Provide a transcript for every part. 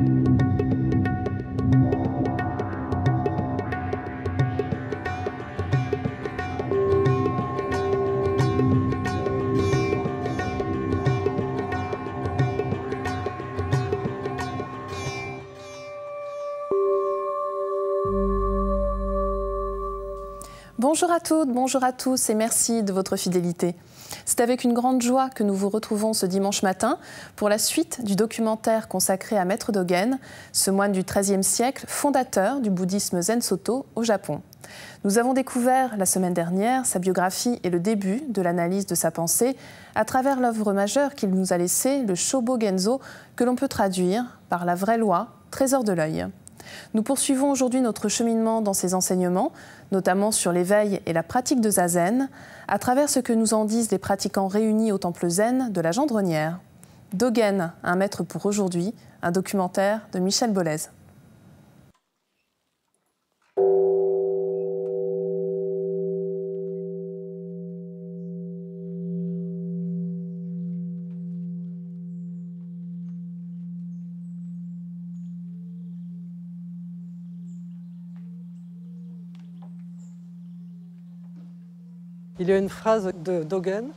Bonjour à toutes, bonjour à tous et merci de votre fidélité. C'est avec une grande joie que nous vous retrouvons ce dimanche matin pour la suite du documentaire consacré à Maître Dogen, ce moine du XIIIe siècle, fondateur du bouddhisme Zen Soto au Japon. Nous avons découvert la semaine dernière sa biographie et le début de l'analyse de sa pensée à travers l'œuvre majeure qu'il nous a laissée, le Shobo Genzo, que l'on peut traduire par la vraie loi, trésor de l'œil. Nous poursuivons aujourd'hui notre cheminement dans ses enseignements, notamment sur l'éveil et la pratique de Zazen, à travers ce que nous en disent les pratiquants réunis au temple zen de la Gendronnière. Dogen, un maître pour aujourd'hui, un documentaire de Michel Bollez. Il y a une phrase de Dogen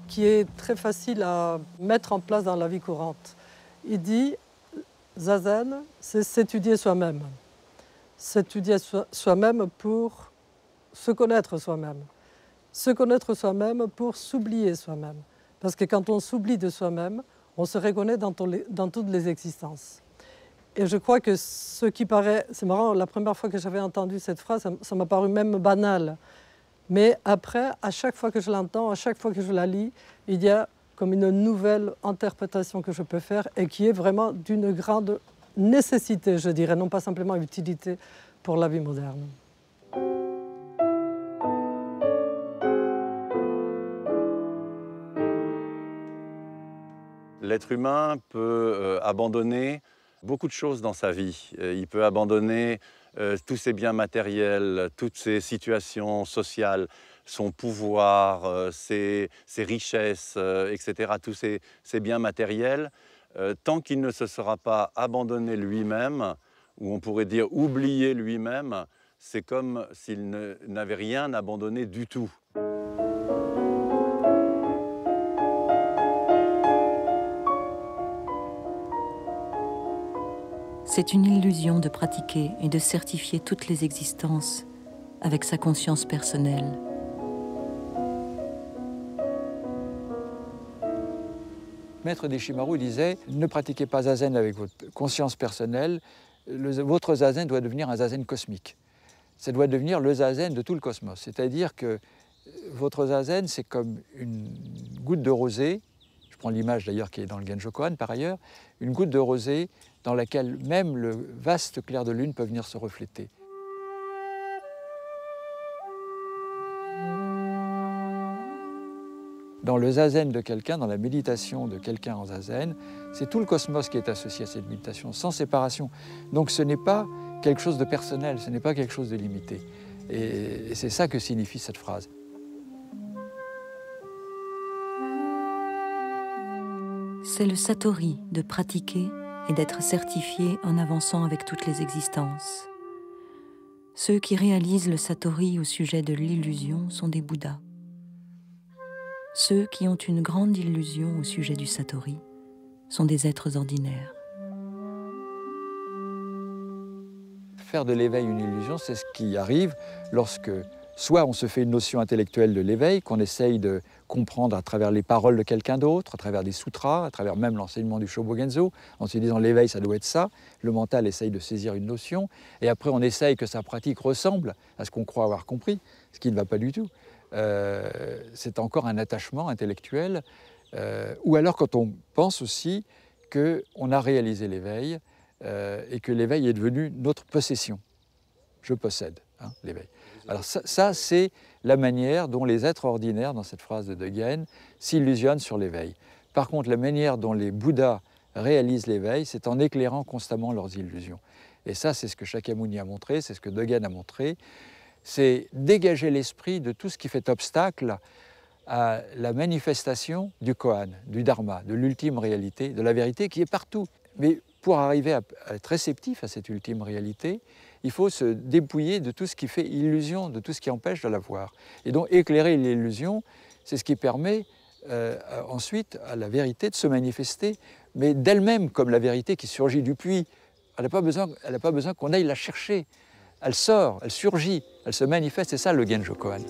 qui est très facile à mettre en place dans la vie courante. Il dit « Zazen, c'est s'étudier soi-même. S'étudier soi-même pour se connaître soi-même. Se connaître soi-même pour s'oublier soi-même. Parce que quand on s'oublie de soi-même, on se reconnaît dans toutes les existences. » Et je crois que ce qui paraît... C'est marrant, la première fois que j'avais entendu cette phrase, ça m'a paru même banal. Mais après, à chaque fois que je l'entends, à chaque fois que je la lis, il y a comme une nouvelle interprétation que je peux faire et qui est vraiment d'une grande nécessité, je dirais, non pas simplement utilité pour la vie moderne. L'être humain peut abandonner beaucoup de choses dans sa vie. Il peut abandonner tous ses biens matériels, toutes ses situations sociales, son pouvoir, ses richesses, etc., tous ses biens matériels, tant qu'il ne se sera pas abandonné lui-même, ou on pourrait dire oublié lui-même, c'est comme s'il n'avait rien abandonné du tout. C'est une illusion de pratiquer et de certifier toutes les existences avec sa conscience personnelle. Maître Deshimaru disait « Ne pratiquez pas Zazen avec votre conscience personnelle, votre Zazen doit devenir un Zazen cosmique. Ça doit devenir le Zazen de tout le cosmos. C'est-à-dire que votre Zazen, c'est comme une goutte de rosée, je prends l'image d'ailleurs qui est dans le Genjo Koan par ailleurs, une goutte de rosée dans laquelle même le vaste clair de lune peut venir se refléter. Dans le zazen de quelqu'un, dans la méditation de quelqu'un en zazen, c'est tout le cosmos qui est associé à cette méditation, sans séparation. Donc ce n'est pas quelque chose de personnel, ce n'est pas quelque chose de limité. Et c'est ça que signifie cette phrase. C'est le satori de pratiquer et d'être certifié en avançant avec toutes les existences. Ceux qui réalisent le satori au sujet de l'illusion sont des Bouddhas. Ceux qui ont une grande illusion au sujet du satori sont des êtres ordinaires. Faire de l'éveil une illusion, c'est ce qui arrive lorsque soit on se fait une notion intellectuelle de l'éveil, qu'on essaye de comprendre à travers les paroles de quelqu'un d'autre, à travers des sutras, à travers même l'enseignement du Shobo Genzo, en se disant l'éveil ça doit être ça, le mental essaye de saisir une notion, et après on essaye que sa pratique ressemble à ce qu'on croit avoir compris, ce qui ne va pas du tout. C'est encore un attachement intellectuel, ou alors quand on pense aussi qu'on a réalisé l'éveil et que l'éveil est devenu notre possession. Je possède l'éveil. Alors ça c'est la manière dont les êtres ordinaires, dans cette phrase de Dogen, s'illusionnent sur l'éveil. Par contre, la manière dont les Bouddhas réalisent l'éveil, c'est en éclairant constamment leurs illusions. Et ça, c'est ce que Shakyamuni a montré, c'est ce que Dogen a montré, c'est dégager l'esprit de tout ce qui fait obstacle à la manifestation du Koan, du Dharma, de l'ultime réalité, de la vérité qui est partout. Mais pour arriver à être réceptif à cette ultime réalité, il faut se dépouiller de tout ce qui fait illusion, de tout ce qui empêche de la voir. Et donc éclairer l'illusion, c'est ce qui permet ensuite à la vérité de se manifester, mais d'elle-même comme la vérité qui surgit du puits. Elle n'a pas besoin qu'on aille la chercher. Elle sort, elle surgit, elle se manifeste, c'est ça le Genjo Koan.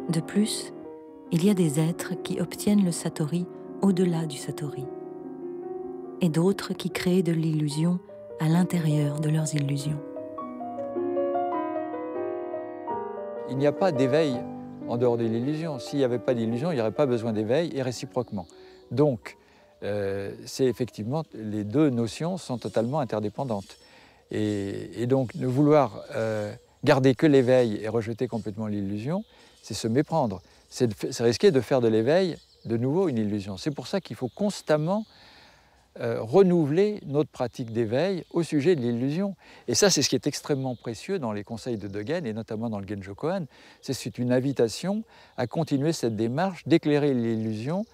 De plus, il y a des êtres qui obtiennent le satori au-delà du satori, et d'autres qui créent de l'illusion à l'intérieur de leurs illusions. Il n'y a pas d'éveil en dehors de l'illusion. S'il n'y avait pas d'illusion, il n'y aurait pas besoin d'éveil, et réciproquement. Donc, c'est effectivement, les deux notions sont totalement interdépendantes. Et donc, ne vouloir garder que l'éveil et rejeter complètement l'illusion, c'est se méprendre. C'est risquer de faire de l'éveil, de nouveau, une illusion. C'est pour ça qu'il faut constamment renouveler notre pratique d'éveil au sujet de l'illusion. Et ça, c'est ce qui est extrêmement précieux dans les conseils de Dogen, et notamment dans le Genjo Koan. C'est une invitation à continuer cette démarche d'éclairer l'illusion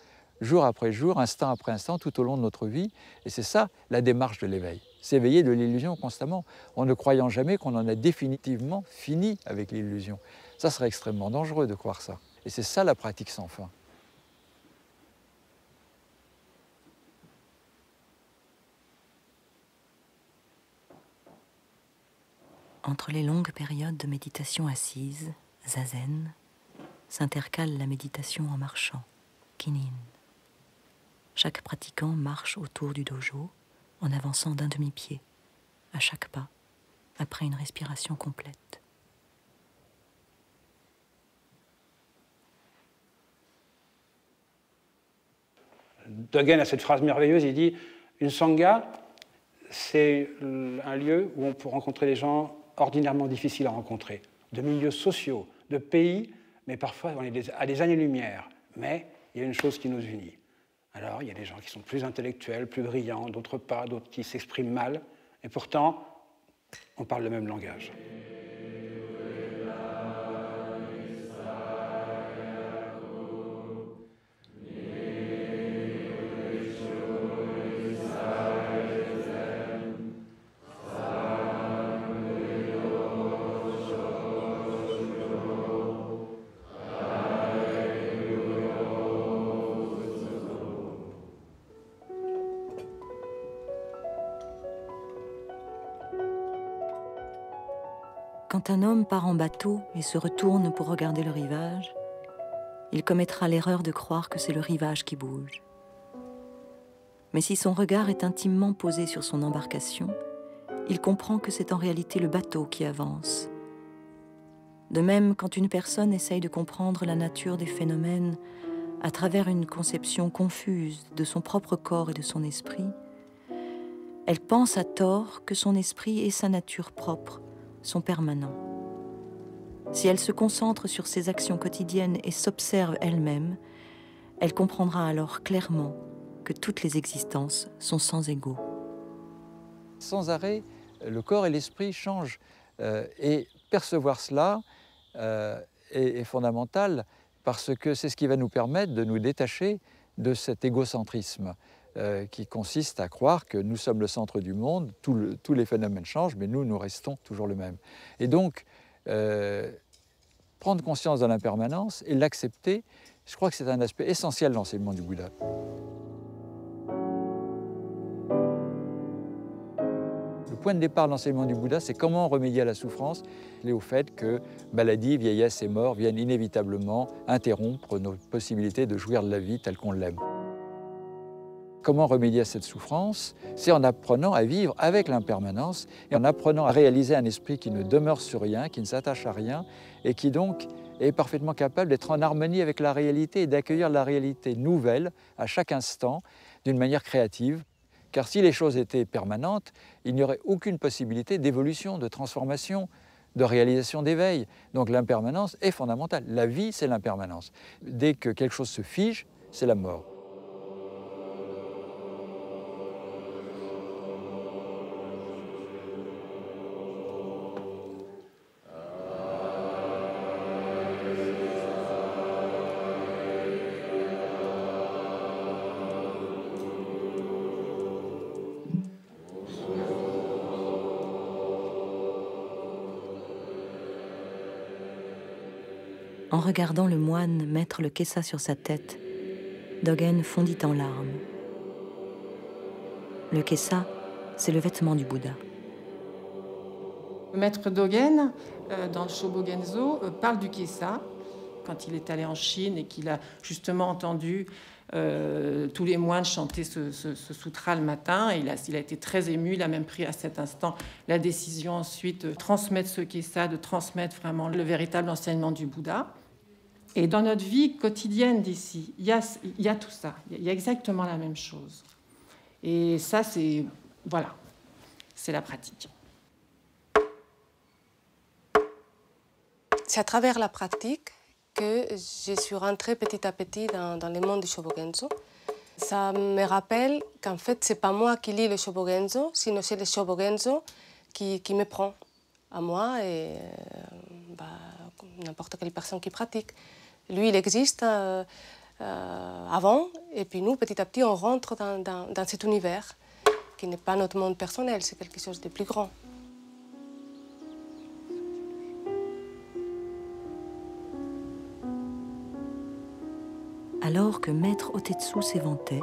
jour après jour, instant après instant, tout au long de notre vie. Et c'est ça, la démarche de l'éveil. S'éveiller de l'illusion constamment, en ne croyant jamais qu'on en a définitivement fini avec l'illusion. Ça serait extrêmement dangereux de croire ça. Et c'est ça la pratique sans fin. Entre les longues périodes de méditation assise, zazen, s'intercale la méditation en marchant, kinin. Chaque pratiquant marche autour du dojo en avançant d'un demi-pied, à chaque pas, après une respiration complète. Dogen a cette phrase merveilleuse, il dit « Une sangha, c'est un lieu où on peut rencontrer des gens ordinairement difficiles à rencontrer, de milieux sociaux, de pays, mais parfois on est à des années-lumière. Mais il y a une chose qui nous unit. Alors, il y a des gens qui sont plus intellectuels, plus brillants, d'autres pas, d'autres qui s'expriment mal, et pourtant, on parle le même langage. » Quand un homme part en bateau et se retourne pour regarder le rivage, il commettra l'erreur de croire que c'est le rivage qui bouge. Mais si son regard est intimement posé sur son embarcation, il comprend que c'est en réalité le bateau qui avance. De même, quand une personne essaye de comprendre la nature des phénomènes à travers une conception confuse de son propre corps et de son esprit, elle pense à tort que son esprit et sa nature propre sont permanents. Si elle se concentre sur ses actions quotidiennes et s'observe elle-même, elle comprendra alors clairement que toutes les existences sont sans égaux. Sans arrêt, le corps et l'esprit changent. Et percevoir cela est fondamental parce que c'est ce qui va nous permettre de nous détacher de cet égocentrisme qui consiste à croire que nous sommes le centre du monde, tous les phénomènes changent, mais nous restons toujours le même. Et donc, prendre conscience de l'impermanence et l'accepter, je crois que c'est un aspect essentiel de l'enseignement du Bouddha. Le point de départ de l'enseignement du Bouddha, c'est comment remédier à la souffrance et au fait que maladie, vieillesse et mort viennent inévitablement interrompre nos possibilités de jouir de la vie telle qu'on l'aime. Comment remédier à cette souffrance? C'est en apprenant à vivre avec l'impermanence et en apprenant à réaliser un esprit qui ne demeure sur rien, qui ne s'attache à rien et qui donc est parfaitement capable d'être en harmonie avec la réalité et d'accueillir la réalité nouvelle à chaque instant d'une manière créative. Car si les choses étaient permanentes, il n'y aurait aucune possibilité d'évolution, de transformation, de réalisation d'éveil. Donc l'impermanence est fondamentale. La vie, c'est l'impermanence. Dès que quelque chose se fige, c'est la mort. En regardant le moine mettre le kessa sur sa tête, Dogen fondit en larmes. Le kessa, c'est le vêtement du Bouddha. Maître Dogen, dans le Shobogenzo, parle du kessa quand il est allé en Chine et qu'il a justement entendu tous les moines chanter ce sutra le matin. Et il a été très ému. Il a même pris à cet instant la décision ensuite de transmettre ce kessa, de transmettre vraiment le véritable enseignement du Bouddha. Et dans notre vie quotidienne d'ici, il y a tout ça. Il y a exactement la même chose. Et ça, c'est la pratique. C'est à travers la pratique que je suis rentrée petit à petit dans le monde du Shobogenzo. Ça me rappelle qu'en fait, ce n'est pas moi qui lis le Shobogenzo, sinon c'est le Shobogenzo qui me prend à moi et n'importe quelle personne qui pratique. Lui, il existe avant, et puis nous, petit à petit, on rentre dans cet univers qui n'est pas notre monde personnel, c'est quelque chose de plus grand. Alors que Maître Otetsu s'éventait,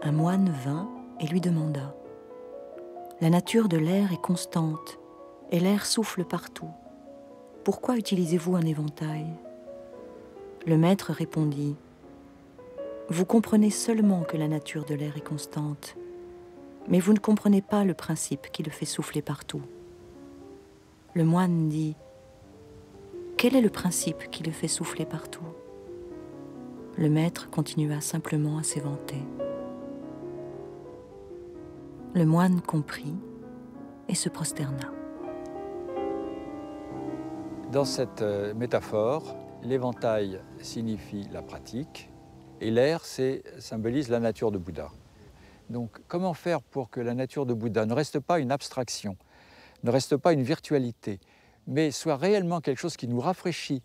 un moine vint et lui demanda « La nature de l'air est constante, et l'air souffle partout. Pourquoi utilisez-vous un éventail ?» Le maître répondit « Vous comprenez seulement que la nature de l'air est constante, mais vous ne comprenez pas le principe qui le fait souffler partout. » Le moine dit « Quel est le principe qui le fait souffler partout ?» Le maître continua simplement à s'éventer. Le moine comprit et se prosterna. Dans cette métaphore, l'éventail signifie la pratique et l'air symbolise la nature de Bouddha. Donc comment faire pour que la nature de Bouddha ne reste pas une abstraction, ne reste pas une virtualité, mais soit réellement quelque chose qui nous rafraîchit,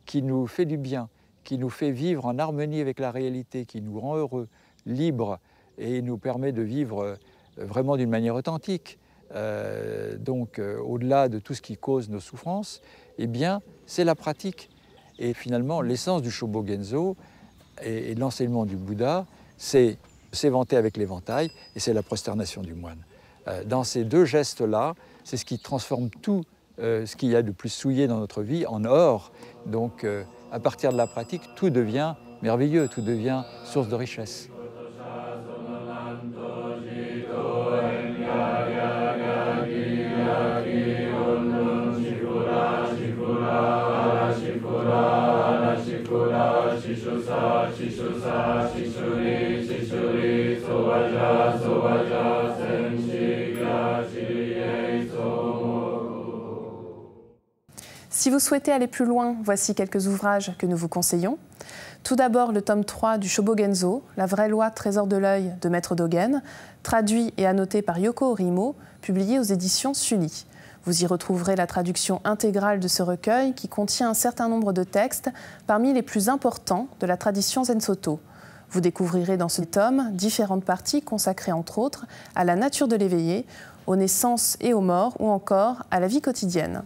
qui nous fait du bien, qui nous fait vivre en harmonie avec la réalité, qui nous rend heureux, libres et nous permet de vivre vraiment d'une manière authentique. Au-delà de tout ce qui cause nos souffrances, eh bien, c'est la pratique. Et finalement, l'essence du Shobogenzo et de l'enseignement du Bouddha, c'est s'éventer avec l'éventail et c'est la prosternation du moine. Dans ces deux gestes-là, c'est ce qui transforme tout ce qu'il y a de plus souillé dans notre vie en or. Donc, à partir de la pratique, tout devient merveilleux, tout devient source de richesse. Si vous souhaitez aller plus loin, voici quelques ouvrages que nous vous conseillons. Tout d'abord, le tome 3 du Shobogenzo, La vraie loi trésor de l'œil de Maître Dogen, traduit et annoté par Yoko Orimo, publié aux éditions Sully. Vous y retrouverez la traduction intégrale de ce recueil qui contient un certain nombre de textes parmi les plus importants de la tradition Zen-Soto. Vous découvrirez dans ce tome différentes parties consacrées entre autres à la nature de l'éveillé, aux naissances et aux morts ou encore à la vie quotidienne.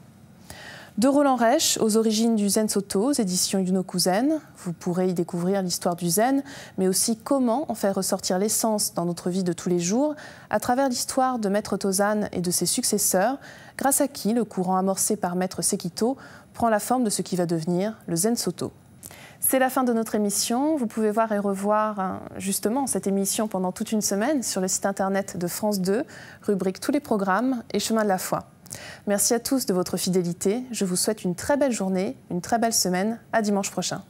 De Roland Reich, aux origines du Zen-Soto, aux éditions Yunoku Zen. Vous pourrez y découvrir l'histoire du Zen, mais aussi comment en faire ressortir l'essence dans notre vie de tous les jours, à travers l'histoire de Maître Tozan et de ses successeurs, grâce à qui le courant amorcé par Maître Sekito prend la forme de ce qui va devenir le Zen-Soto. C'est la fin de notre émission. Vous pouvez voir et revoir justement cette émission pendant toute une semaine sur le site internet de France 2, rubrique Tous les programmes et Chemin de la foi. Merci à tous de votre fidélité. Je vous souhaite une très belle journée, une très belle semaine. À dimanche prochain.